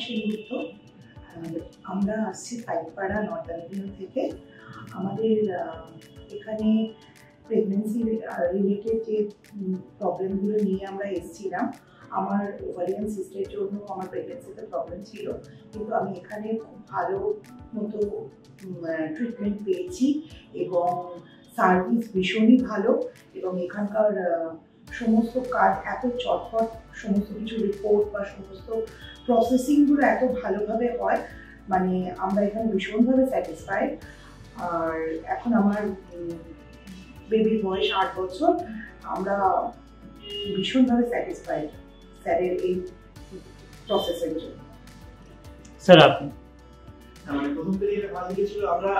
সেনগুপ্ত। আমরা আসছি Paikpara north avenue থেকে। আমাদের এখানে প্রেগনেন্সি রিলেটেড যে প্রবলেমগুলো নিয়ে আমরা এসেছিলাম। আমার ওভারিয়ান সিস্টের জন্য আমার প্রেগনেন্সিতে প্রবলেম ছিল, কিন্তু আমি এখানে খুব ভালো মতো ট্রিটমেন্ট পেয়েছি এবং সার্ভিস ভীষণই ভালো। এবং এখানকার সমস্ত কাজ এত চটপট, সমস্ত কিছু রিপোর্ট বা সমস্ত প্রসেসিংগুলো এত ভালোভাবে হয়, মানে আমরা এখানে ভীষণভাবে স্যাটিসফাইড। আর এখন আমার বেবির বয়স 8 বছর। আমরা ভীষণভাবে স্যাটিসফাইড স্যারের এই প্রসেসের জন্য। স্যার আপনি মানে প্রথম থেকে এটা ভালো লেগেছিল। আমরা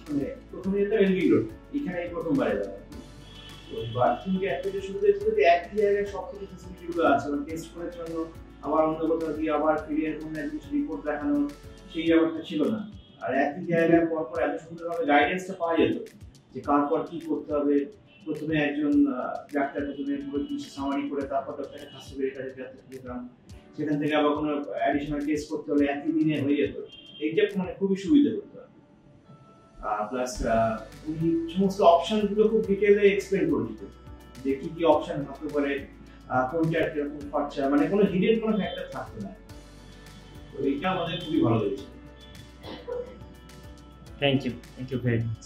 মানে প্রথমে যেটা এলগি রোড, এখানে প্রথমবার এলাম। ওই বাথরুম গ্যাপ থেকে শুরু হয়েছিল যে একই জায়গায় সব কিছু ফেসিলিটিগুলো আছে, মানে টেস্ট করার জন্য আবার অন্য কোথাও গিয়ে আবার ফিরে কোনো কিছু রিপোর্ট দেখানো, সেই ব্যাপারটা ছিল না। আর একই জায়গায় পরপর এত সুন্দরভাবে গাইডেন্সটা পাওয়া যেত যে কার পর কি করতে হবে। প্রথমে একজন ডাক্তার প্রথমে পুরো কিছু সামারি করে তারপর ডক্টরের কাছে যেতাম, সেখান থেকে আবার কোনো অ্যাডিশনাল টেস্ট করতে হলে একই দিনে হয়ে যেত। এইটা মানে খুবই সুবিধা হতো। প্লাস উনি সমস্ত অপশনগুলো খুব ডিটেলে এক্সপ্লেন করে দিতেন যে কি কি অপশন থাকতে পারে, কোনটার কিরকম খরচা, মানে কোনো হিডেন কোনো ফ্যাক্টর থাকতো না। তো এইটা আমাদের খুবই ভালো লেগেছে। Thank you very much.